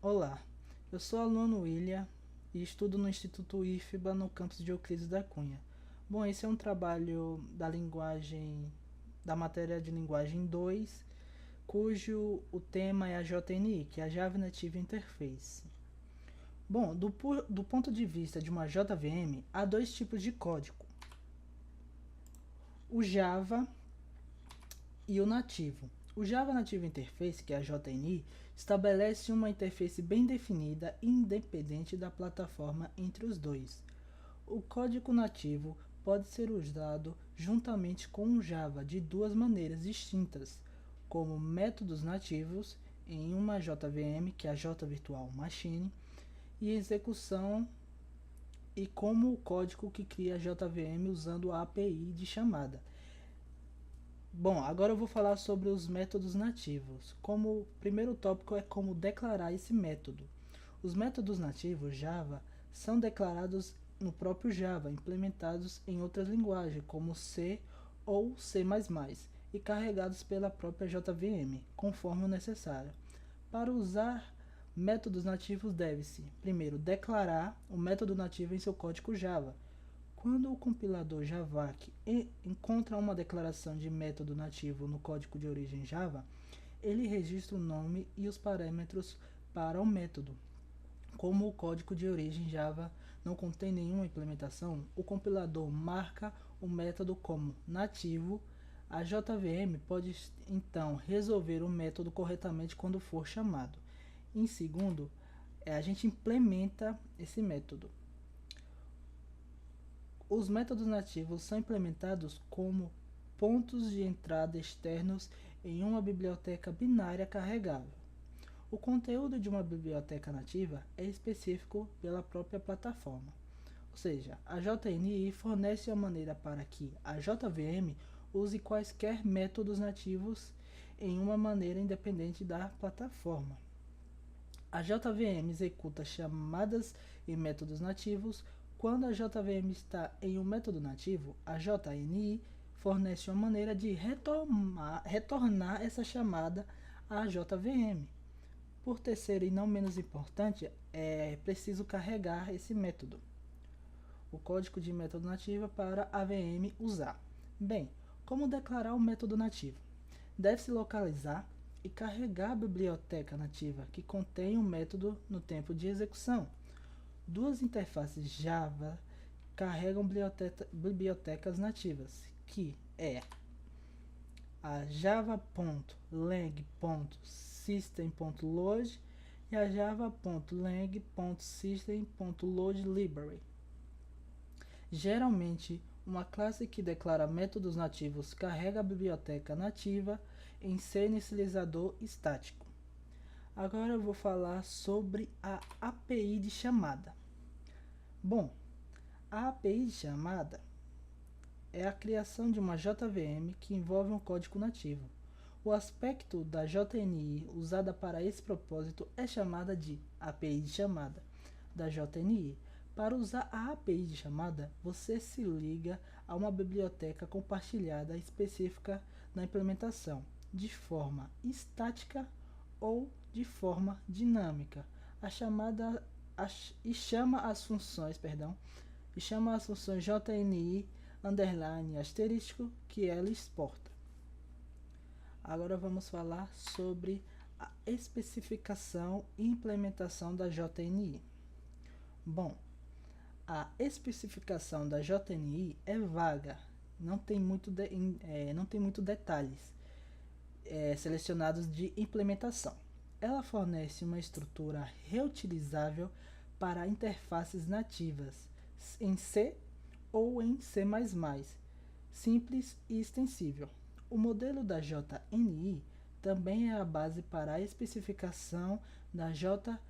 Olá. Eu sou aluno William e estudo no Instituto IFBA no campus de Euclides da Cunha. Esse é um trabalho da matéria de linguagem 2, cujo o tema é a JNI, que é a Java Native Interface. Do ponto de vista de uma JVM, há dois tipos de código: o Java e o nativo. O Java Native Interface, que é a JNI, estabelece uma interface bem definida e independente da plataforma entre os dois. O código nativo pode ser usado juntamente com o Java de duas maneiras distintas, como métodos nativos em uma JVM, que é a J Virtual Machine, e execução, e como o código que cria a JVM usando a API de chamada. Agora eu vou falar sobre os métodos nativos. Como o primeiro tópico é como declarar esse método. Os métodos nativos Java são declarados no próprio Java, implementados em outras linguagens, como C ou C++, e carregados pela própria JVM, conforme o necessário. Para usar métodos nativos, deve-se, primeiro, declarar o método nativo em seu código Java. Quando o compilador Javac encontra uma declaração de método nativo no código de origem Java, ele registra o nome e os parâmetros para o método. Como o código de origem Java não contém nenhuma implementação, o compilador marca o método como nativo. A JVM pode então resolver o método corretamente quando for chamado. Em segundo, a gente implementa esse método. Os métodos nativos são implementados como pontos de entrada externos em uma biblioteca binária carregável. O conteúdo de uma biblioteca nativa é específico pela própria plataforma, ou seja, a JNI fornece a maneira para que a JVM use quaisquer métodos nativos em uma maneira independente da plataforma. A JVM executa chamadas e métodos nativos. Quando a JVM está em um método nativo, a JNI fornece uma maneira de retornar essa chamada à JVM. Por terceiro e não menos importante, é preciso carregar esse método, o código de método nativo, para a VM usar. Como declarar o método nativo? Deve-se localizar e carregar a biblioteca nativa que contém o método no tempo de execução. Duas interfaces Java carregam bibliotecas nativas, que é a java.lang.system.load e a java.lang.system.loadLibrary. Geralmente, uma classe que declara métodos nativos carrega a biblioteca nativa em seu inicializador estático. Agora eu vou falar sobre a API de chamada. A API de chamada é a criação de uma JVM que envolve um código nativo. O aspecto da JNI usada para esse propósito é chamada de API de chamada da JNI. Para usar a API de chamada, você se liga a uma biblioteca compartilhada específica na implementação, de forma estática ou de forma dinâmica. Chama as funções JNI underline asterisco que ela exporta. Agora vamos falar sobre a especificação e implementação da JNI. A especificação da JNI é vaga, não tem muito detalhes selecionados de implementação. Ela fornece uma estrutura reutilizável para interfaces nativas em C ou em C++, simples e extensível. O modelo da JNI também é a base para a especificação da JVM-TI.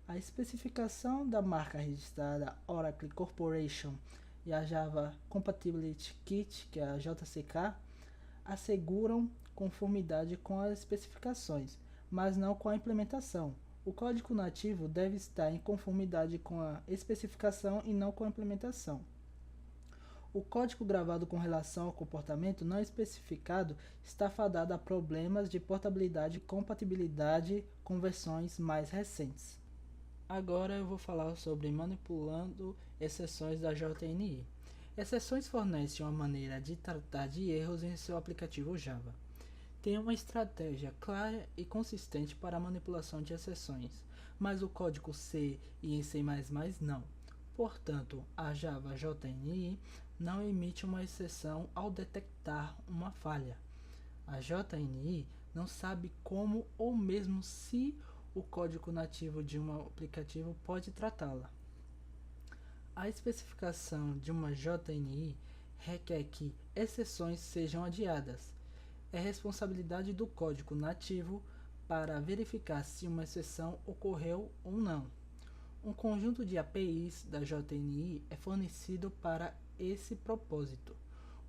A especificação da marca registrada Oracle Corporation e a Java Compatibility Kit, que é a JCK, asseguram conformidade com as especificações, mas não com a implementação. O código nativo deve estar em conformidade com a especificação e não com a implementação. O código gravado com relação ao comportamento não especificado está fadado a problemas de portabilidade e compatibilidade com versões mais recentes. Agora eu vou falar sobre manipulando exceções da JNI. Exceções fornecem uma maneira de tratar de erros em seu aplicativo Java. Tem uma estratégia clara e consistente para a manipulação de exceções, mas o código C e em C++ não. Portanto, a Java JNI não emite uma exceção ao detectar uma falha. A JNI não sabe como ou mesmo se o código nativo de um aplicativo pode tratá-la. A especificação de uma JNI requer que exceções sejam adiadas. É responsabilidade do código nativo para verificar se uma exceção ocorreu ou não. Um conjunto de APIs da JNI é fornecido para esse propósito.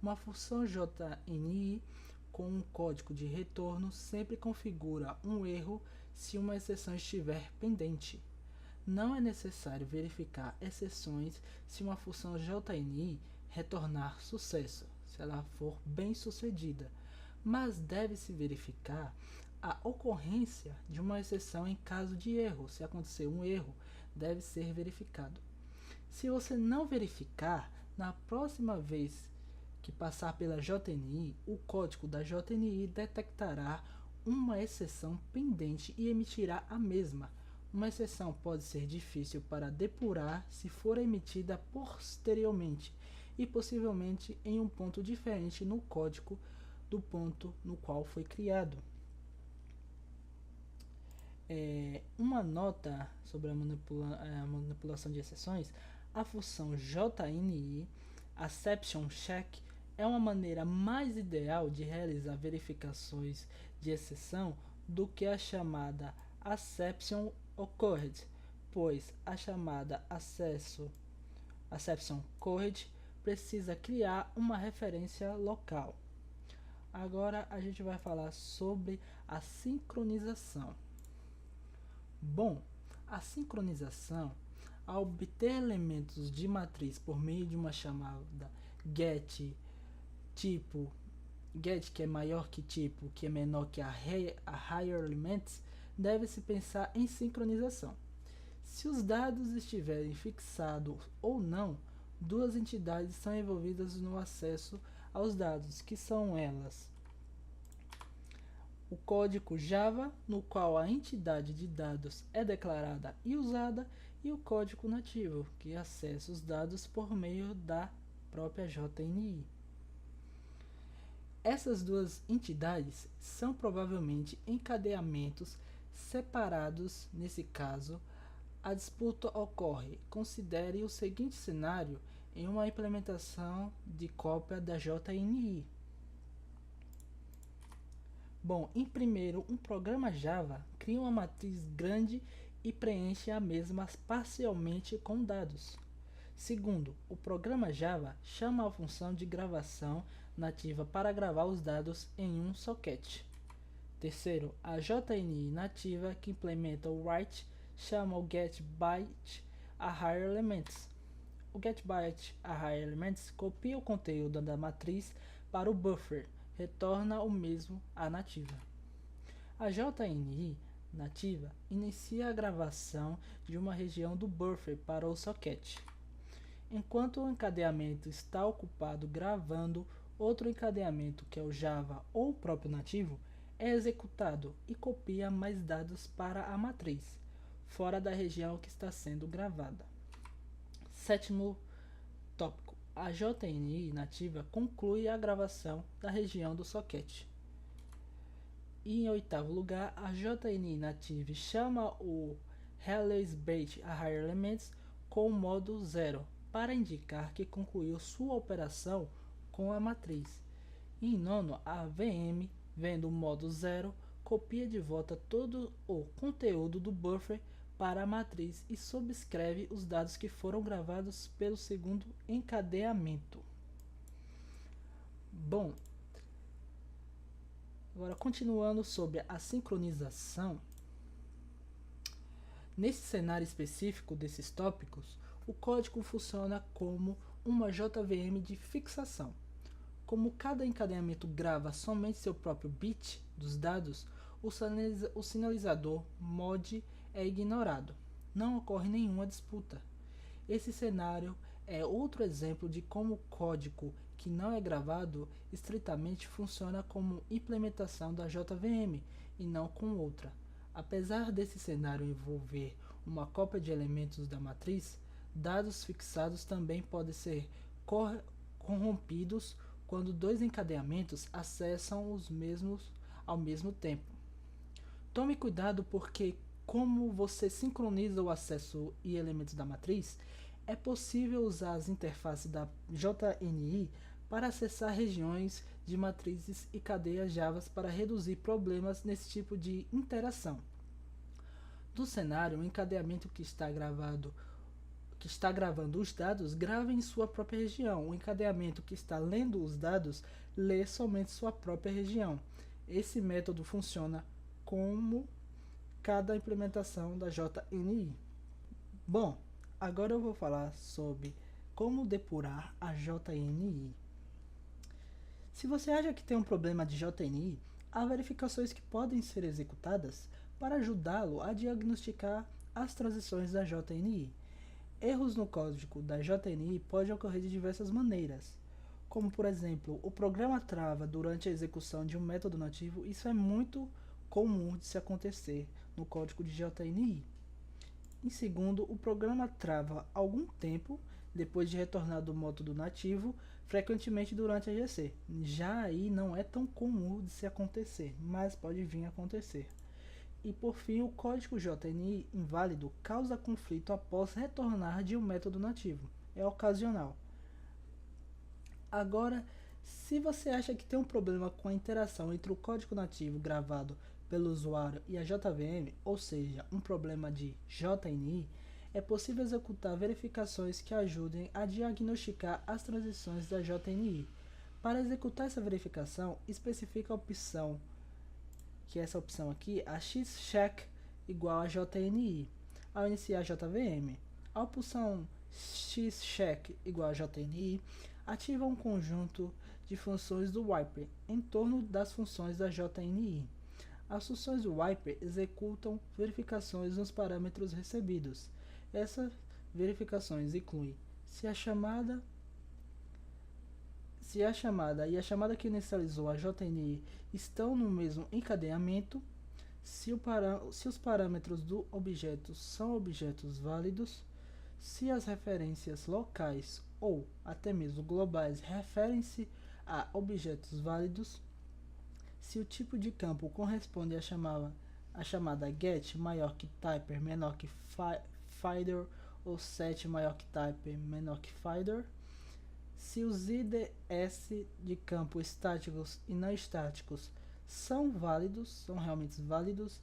Uma função JNI com um código de retorno sempre configura um erro se uma exceção estiver pendente. Não é necessário verificar exceções se uma função JNI retornar sucesso, se ela for bem sucedida, mas deve-se verificar a ocorrência de uma exceção em caso de erro. Se acontecer um erro, deve ser verificado. Se você não verificar, na próxima vez que passar pela JNI, o código da JNI detectará uma exceção pendente e emitirá a mesma. Uma exceção pode ser difícil para depurar se for emitida posteriormente e possivelmente em um ponto diferente no código do ponto no qual foi criado. Uma nota sobre a manipulação de exceções: a função JNI, Exception Check, é uma maneira mais ideal de realizar verificações de exceção do que a chamada Exception Occurred, pois a chamada Exception Occurred precisa criar uma referência local. Agora a gente vai falar sobre a sincronização. Bom, a sincronização, ao obter elementos de matriz por meio de uma chamada get, tipo get que é maior que tipo, que é menor que a higher elements, deve-se pensar em sincronização. Se os dados estiverem fixados ou não, duas entidades são envolvidas no acesso aos dados, que são elas: o código Java, no qual a entidade de dados é declarada e usada, e o código nativo, que acessa os dados por meio da própria JNI. Essas duas entidades são provavelmente encadeamentos separados. Nesse caso, a disputa ocorre. Considere o seguinte cenário em uma implementação de cópia da JNI. Bom, em primeiro, um programa Java cria uma matriz grande e preenche a mesma parcialmente com dados. Segundo, o programa Java chama a função de gravação nativa para gravar os dados em um socket. Terceiro, a JNI nativa que implementa o write chama o getByte a higher elements. O getByte a higher elements copia o conteúdo da matriz para o buffer, retorna o mesmo à nativa. A JNI nativa inicia a gravação de uma região do buffer para o socket. Enquanto o encadeamento está ocupado gravando, outro encadeamento, que é o Java ou o próprio nativo, é executado e copia mais dados para a matriz, fora da região que está sendo gravada. Sétimo tópico: a JNI nativa conclui a gravação da região do socket. E em oitavo lugar, a JNI native chama o releaseByte a higher elements com o modo 0 para indicar que concluiu sua operação com a matriz. E em nono, a VM, vendo o modo 0, copia de volta todo o conteúdo do buffer para a matriz e subscreve os dados que foram gravados pelo segundo encadeamento. Bom, agora continuando sobre a sincronização. Nesse cenário específico desses tópicos, o código funciona como uma JVM de fixação. Como cada encadeamento grava somente seu próprio bit dos dados, o sinalizador MOD é ignorado. Não ocorre nenhuma disputa. Esse cenário é outro exemplo de como o código que não é gravado estritamente funciona como implementação da JVM e não com outra. Apesar desse cenário envolver uma cópia de elementos da matriz, dados fixados também podem ser corrompidos quando dois encadeamentos acessam os mesmos ao mesmo tempo. Tome cuidado porque, como você sincroniza o acesso e elementos da matriz, é possível usar as interfaces da JNI para acessar regiões de matrizes e cadeias Java para reduzir problemas nesse tipo de interação. Do cenário, o encadeamento que está gravando os dados grava em sua própria região. O encadeamento que está lendo os dados lê somente sua própria região. Esse método funciona como cada implementação da JNI. Bom, agora eu vou falar sobre como depurar a JNI. Se você acha que tem um problema de JNI, há verificações que podem ser executadas para ajudá-lo a diagnosticar as transições da JNI. Erros no código da JNI podem ocorrer de diversas maneiras, como por exemplo, o programa trava durante a execução de um método nativo. Isso é muito comum de se acontecer no código de JNI. Em segundo, o programa trava algum tempo depois de retornar do método nativo, frequentemente durante a GC. Já aí não é tão comum de se acontecer, mas pode vir a acontecer. E por fim, o código JNI inválido causa conflito após retornar de um método nativo. É ocasional. Agora, se você acha que tem um problema com a interação entre o código nativo gravado pelo usuário e a JVM, ou seja, um problema de JNI, é possível executar verificações que ajudem a diagnosticar as transições da JNI. Para executar essa verificação, especifica a opção, que é essa opção aqui, a xcheck igual a JNI, ao iniciar a JVM. A opção xcheck igual a JNI ativa um conjunto de funções do wiper em torno das funções da JNI. As funções do wiper executam verificações nos parâmetros recebidos. Essas verificações incluem se a chamada e a chamada que inicializou a JNI estão no mesmo encadeamento, se os parâmetros do objeto são objetos válidos, se as referências locais ou até mesmo globais referem-se a objetos válidos, se o tipo de campo corresponde à chamada get maior que typer menor que finder ou set maior que typer menor que finder, se os IDS de campo estáticos e não estáticos são realmente válidos,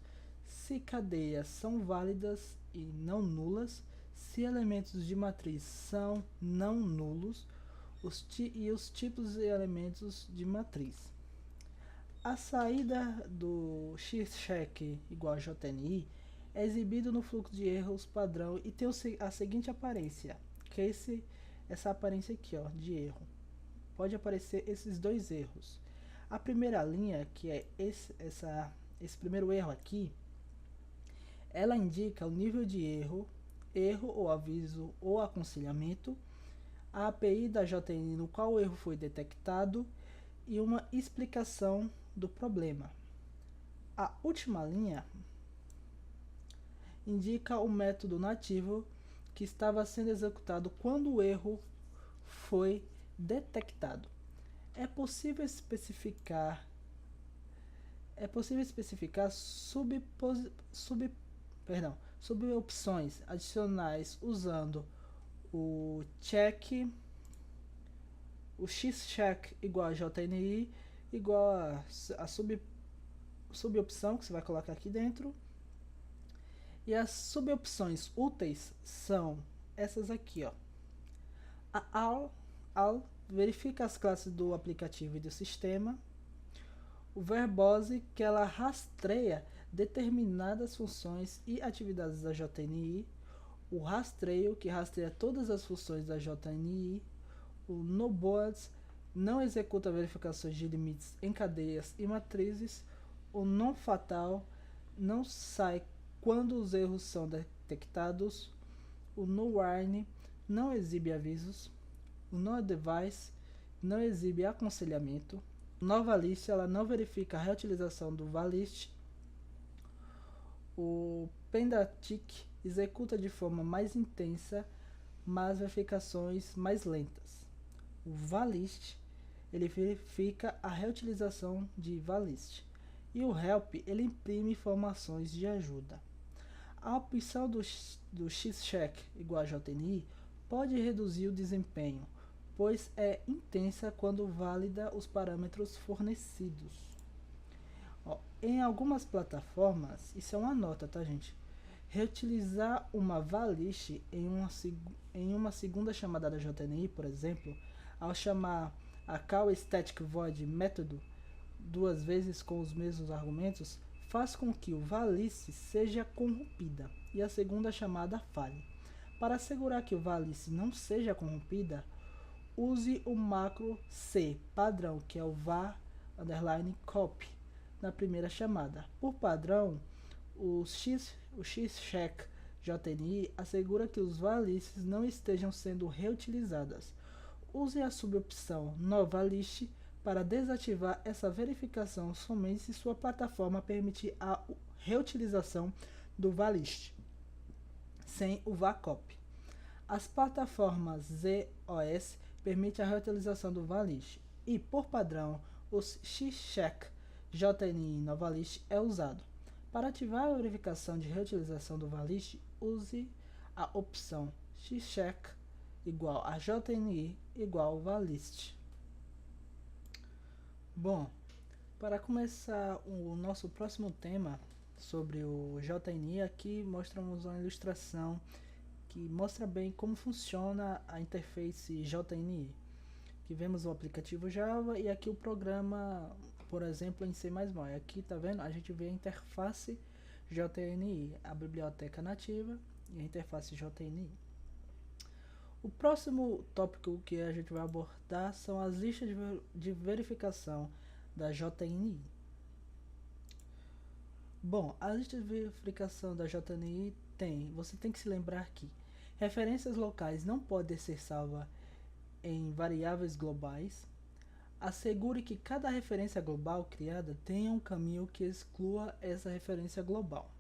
se cadeias são válidas e não nulas, se elementos de matriz são não nulos e os tipos de elementos de matriz. A saída do xcheck igual a JNI é exibido no fluxo de erros padrão e tem a seguinte aparência, que é essa aparência aqui, ó, de erro. Pode aparecer esses dois erros. A primeira linha, que é esse primeiro erro aqui, ela indica o nível de erro ou aviso ou aconselhamento, a API da JNI no qual o erro foi detectado e uma explicação do problema. A última linha indica o método nativo que estava sendo executado quando o erro foi detectado. É possível especificar subopções adicionais usando o xcheck igual a JNI igual a subopção que você vai colocar aqui dentro. E as subopções úteis são essas aqui, ó. A all verifica as classes do aplicativo e do sistema. O verbose, que ela rastreia determinadas funções e atividades da JNI. O rastreio, que rastreia todas as funções da JNI. O NoBoads não executa verificações de limites em cadeias e matrizes. O non-fatal não sai quando os erros são detectados. O NoWarning não exibe avisos. O NoAdvice não exibe aconselhamento. O Novalist ela não verifica a reutilização do Valist. O Pendattic executa de forma mais intensa, mas verificações mais lentas. O Valist ele verifica a reutilização de Valist. E o Help ele imprime informações de ajuda. A opção do Xcheck igual a JNI pode reduzir o desempenho, pois é intensa quando válida os parâmetros fornecidos. Em algumas plataformas, isso é uma nota, tá, gente? Reutilizar uma valist em uma segunda chamada da JNI, por exemplo, ao chamar a call static void método duas vezes com os mesmos argumentos, faz com que o valist seja corrompida e a segunda chamada falhe. Para assegurar que o valist não seja corrompida, use o macro C padrão, que é o var_copy, na primeira chamada. Por padrão, o Xcheck JNI assegura que os valists não estejam sendo reutilizadas. Use a subopção NoValist para desativar essa verificação somente se sua plataforma permitir a reutilização do valist, sem o varcopy. As plataformas ZOS permitem a reutilização do valist e, por padrão, o Xcheck JNI Novalist é usado. Para ativar a verificação de reutilização do valist, use a opção Xcheck igual a JNI igual valist. Bom, para começar o nosso próximo tema sobre o JNI, aqui mostramos uma ilustração que mostra bem como funciona a interface JNI. Aqui vemos o aplicativo Java e aqui o programa, por exemplo, em C++. Aqui tá vendo? A gente vê a interface JNI, a biblioteca nativa e a interface JNI. O próximo tópico que a gente vai abordar são as listas de verificação da JNI. Bom, a lista de verificação da JNI você tem que se lembrar que referências locais não podem ser salvas em variáveis globais. Assegure que cada referência global criada tenha um caminho que exclua essa referência global.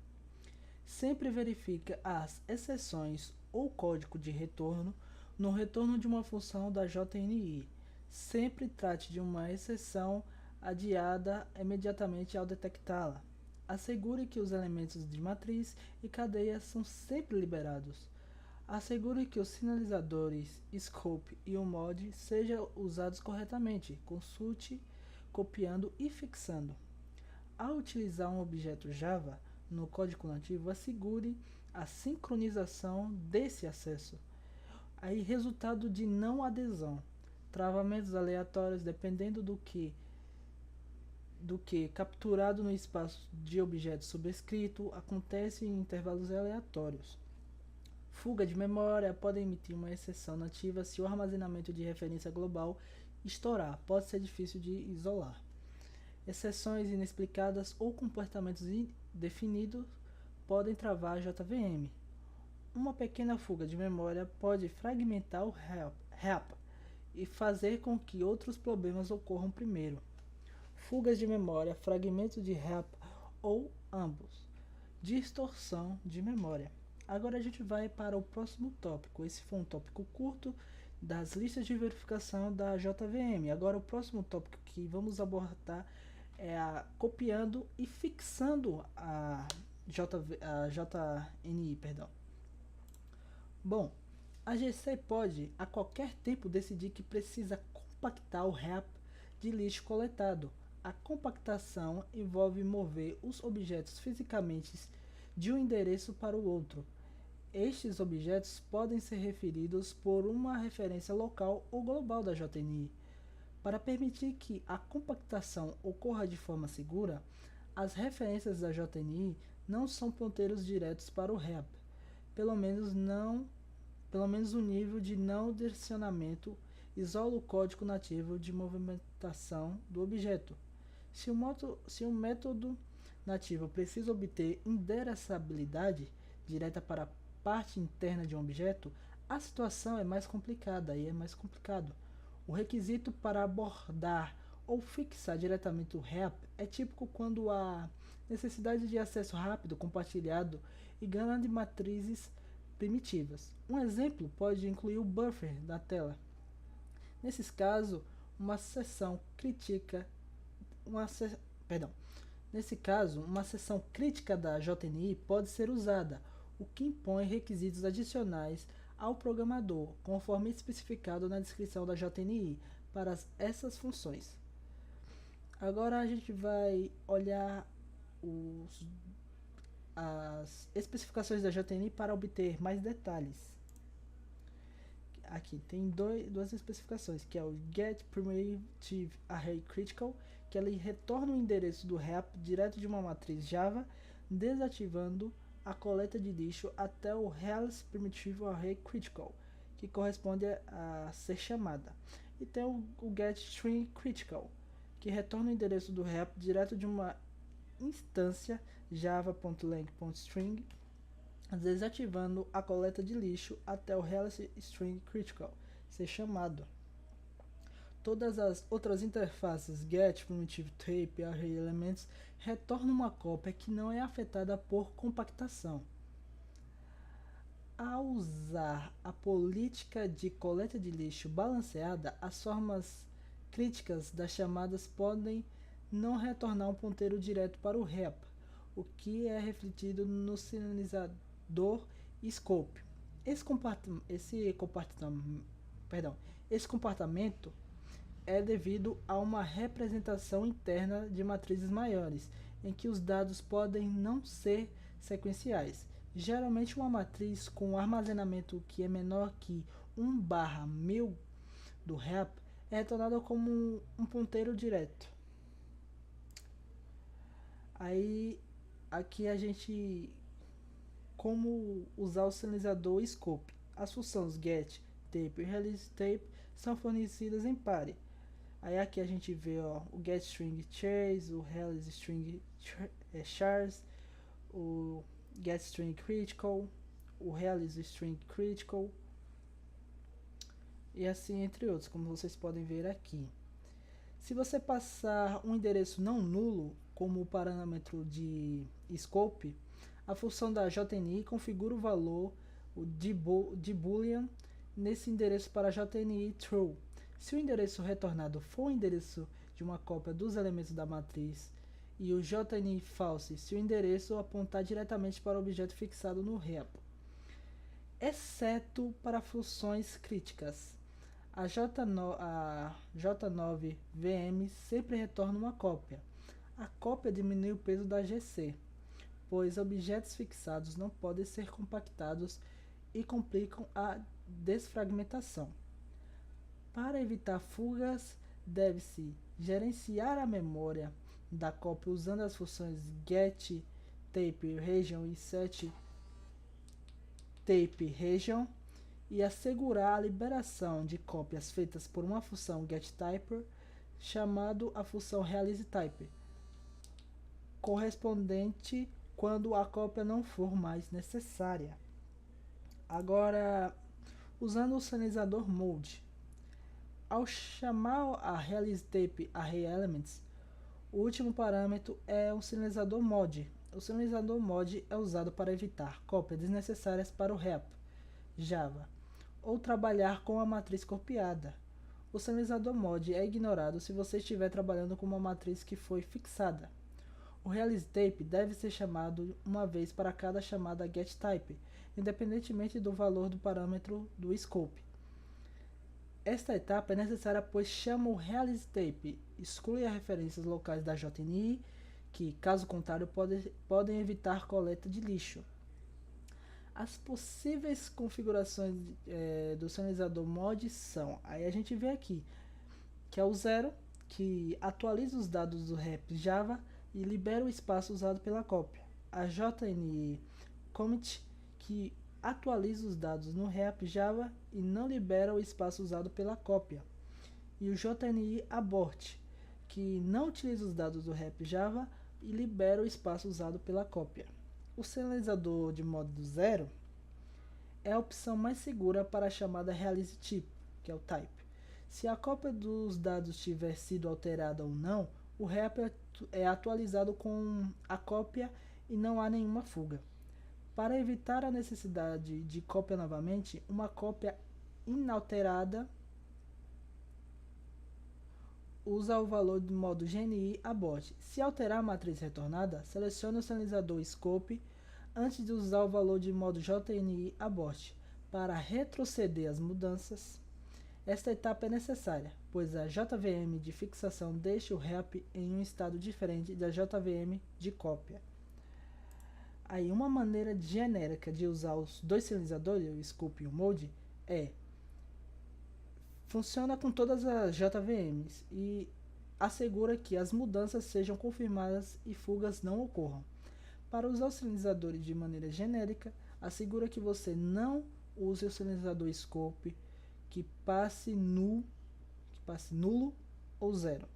Sempre verifique as exceções ou código de retorno no retorno de uma função da JNI. Sempre trate de uma exceção adiada imediatamente ao detectá-la. Assegure que os elementos de matriz e cadeia são sempre liberados. Assegure que os sinalizadores scope e o mod sejam usados corretamente. Consulte copiando e fixando. Ao utilizar um objeto Java no código nativo, assegure a sincronização desse acesso. Aí, resultado de não adesão, travamentos aleatórios dependendo do que capturado no espaço de objeto subscrito acontece em intervalos aleatórios. Fuga de memória pode emitir uma exceção nativa se o armazenamento de referência global estourar, pode ser difícil de isolar. Exceções inexplicadas ou comportamentos indefinidos podem travar a JVM. Uma pequena fuga de memória pode fragmentar o heap e fazer com que outros problemas ocorram primeiro. Fugas de memória, fragmentos de heap ou ambos. Distorção de memória. Agora a gente vai para o próximo tópico. Esse foi um tópico curto das listas de verificação da JVM. Agora o próximo tópico que vamos abordar é copiando e fixando a JNI, perdão. Bom, a GC pode a qualquer tempo decidir que precisa compactar o heap de lixo coletado. A compactação envolve mover os objetos fisicamente de um endereço para o outro. Estes objetos podem ser referidos por uma referência local ou global da JNI. Para permitir que a compactação ocorra de forma segura, as referências da JNI não são ponteiros diretos para o heap, pelo menos o nível de não direcionamento isola o código nativo de movimentação do objeto. Se um método nativo precisa obter endereçabilidade direta para a parte interna de um objeto, a situação é mais complicada e é mais complicado. O requisito para abordar ou fixar diretamente o REAP é típico quando há necessidade de acesso rápido, compartilhado e grande matrizes primitivas. Um exemplo pode incluir o buffer da tela. Nesses casos, uma seção crítica, uma se, perdão, nesse caso, uma seção crítica da JNI pode ser usada, o que impõe requisitos adicionais ao programador, conforme especificado na descrição da JNI, para essas funções. Agora a gente vai olhar as especificações da JNI para obter mais detalhes. Aqui tem duas especificações, que é o Get Primitive Array Critical, que ele retorna o endereço do REAP direto de uma matriz Java, desativando a coleta de lixo até o Rels Primitive Array Critical, que corresponde a ser chamada. E tem o Get String Critical, que retorna o endereço do REAP direto de uma instância java.lang.string, desativando a coleta de lixo até o Rels String Critical ser chamado. Todas as outras interfaces get, primitive tape, array elements retornam uma cópia que não é afetada por compactação. Ao usar a política de coleta de lixo balanceada, as formas críticas das chamadas podem não retornar um ponteiro direto para o REAP, o que é refletido no sinalizador scope. Esse comportamento é devido a uma representação interna de matrizes maiores, em que os dados podem não ser sequenciais. Geralmente uma matriz com armazenamento que é menor que 1/1000 do REAP é retornada como um ponteiro direto. Aí aqui a gente como usar o sinalizador scope. As funções get, tape e release tape são fornecidas em pare. Aí aqui a gente vê o getString chase, o releaseString chars, o getString critical, o releaseString critical e assim entre outros, como vocês podem ver aqui. Se você passar um endereço não nulo como parâmetro de scope, a função da JNI configura o valor de boolean nesse endereço para JNI true. Se o endereço retornado for o endereço de uma cópia dos elementos da matriz e o JNI false se o endereço apontar diretamente para o objeto fixado no REAP, exceto para funções críticas. A J9VM sempre retorna uma cópia. A cópia diminui o peso da GC, pois objetos fixados não podem ser compactados e complicam a desfragmentação. Para evitar fugas, deve-se gerenciar a memória da cópia usando as funções get tape region e set tape region e assegurar a liberação de cópias feitas por uma função getTyper chamado a função releaseType, correspondente quando a cópia não for mais necessária. Agora, usando o sinalizador mode. Ao chamar a releaseTape array elements, o último parâmetro é o sinalizador mode. O sinalizador mode é usado para evitar cópias desnecessárias para o REAP Java ou trabalhar com a matriz copiada. O sinalizador mode é ignorado se você estiver trabalhando com uma matriz que foi fixada. O releaseTape deve ser chamado uma vez para cada chamada getType, independentemente do valor do parâmetro do scope. Esta etapa é necessária pois chama o releaseTape, exclui as referências locais da JNI, que, caso contrário, podem evitar coleta de lixo. As possíveis configurações do sinalizador mod são, aí a gente vê aqui, que é o 0, que atualiza os dados do REAP Java e libera o espaço usado pela cópia. A JNI Commit, que atualiza os dados no REAP Java e não libera o espaço usado pela cópia. E o JNI abort, que não utiliza os dados do REAP Java e libera o espaço usado pela cópia. O sinalizador de modo 0 é a opção mais segura para a chamada realize tipo, que é o type. Se a cópia dos dados tiver sido alterada ou não, o REAP é atualizado com a cópia e não há nenhuma fuga. Para evitar a necessidade de cópia novamente, uma cópia inalterada usa o valor do modo GNI abort. Se alterar a matriz retornada, selecione o sinalizador Scope antes de usar o valor de modo JNI abort. Para retroceder as mudanças, esta etapa é necessária, pois a JVM de fixação deixa o REAP em um estado diferente da JVM de cópia. Aí, uma maneira genérica de usar os dois sinalizadores, o Scope e o Mode, funciona com todas as JVMs e assegura que as mudanças sejam confirmadas e fugas não ocorram. Para usar os sinalizadores de maneira genérica, assegura que você não use o sinalizador Scope que passe nulo ou zero.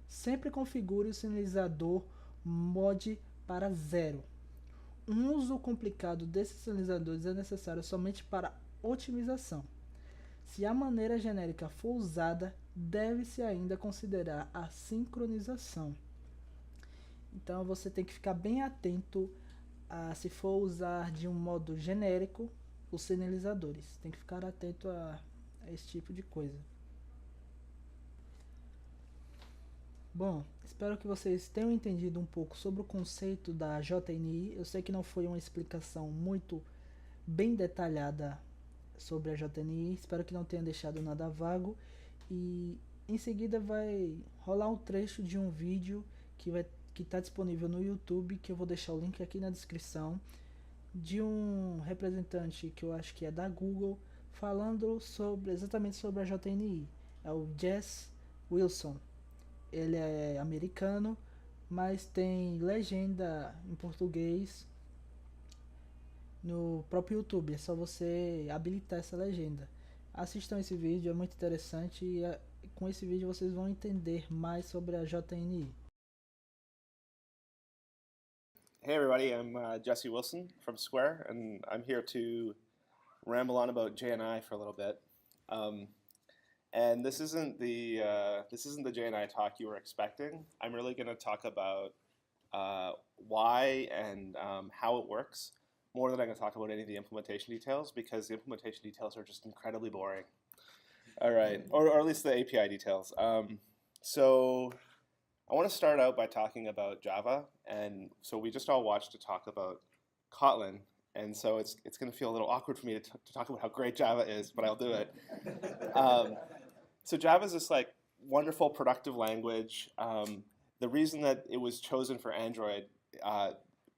Sempre configure o sinalizador Mode para zero. Um uso complicado desses sinalizadores é necessário somente para otimização. Se a maneira genérica for usada, deve-se ainda considerar a sincronização. Então você tem que ficar bem atento a se for usar de um modo genérico os sinalizadores. Tem que ficar atento a esse tipo de coisa. Bom, espero que vocês tenham entendido um pouco sobre o conceito da JNI. Eu sei que não foi uma explicação muito bem detalhada sobre a JNI, espero que não tenha deixado nada vago. E em seguida vai rolar um trecho de um vídeo que está disponível no YouTube, que eu vou deixar o link aqui na descrição, de um representante que eu acho que é da Google, falando exatamente sobre a JNI. É o Jess Wilson. Ele é americano, mas tem legenda em português no próprio YouTube. É só você habilitar essa legenda. Assistam esse vídeo, é muito interessante e com esse vídeo vocês vão entender mais sobre a JNI. Hey everybody, I'm Jesse Wilson from Square, and I'm here to ramble on about JNI for a little bit. And this isn't the JNI talk you were expecting. I'm really going to talk about why and how it works, more than I'm going to talk about any of the implementation details, because the implementation details are just incredibly boring. All right, or at least the API details. So I want to start out by talking about Java, and so we just all watched a talk about Kotlin, and so it's going to feel a little awkward for me to talk about how great Java is, but I'll do it. So Java is this like wonderful productive language. The reason that it was chosen for Android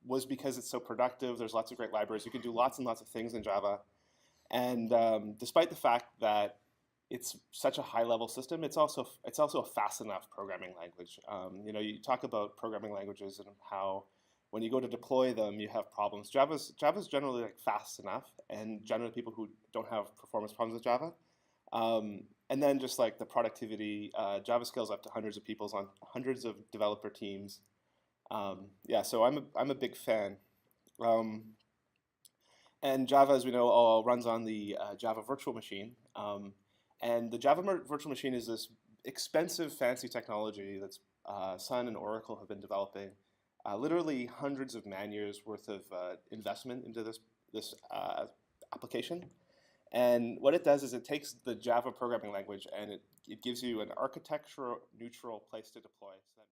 was because it's so productive. There's lots of great libraries. You can do lots and lots of things in Java, and despite the fact that it's such a high-level system, it's also a fast enough programming language. You know, you talk about programming languages and how when you go to deploy them, you have problems. Java's generally like fast enough, and generally people who don't have performance problems with Java. And then just like the productivity, Java scales up to hundreds of people on hundreds of developer teams. Yeah, so I'm a big fan. And Java, as we know, all runs on the Java Virtual Machine. And the Java Virtual Machine is this expensive, fancy technology that's Sun and Oracle have been developing. Literally hundreds of man-years worth of investment into this application. And what it does is it takes the Java programming language and it gives you an architecture-neutral place to deploy. So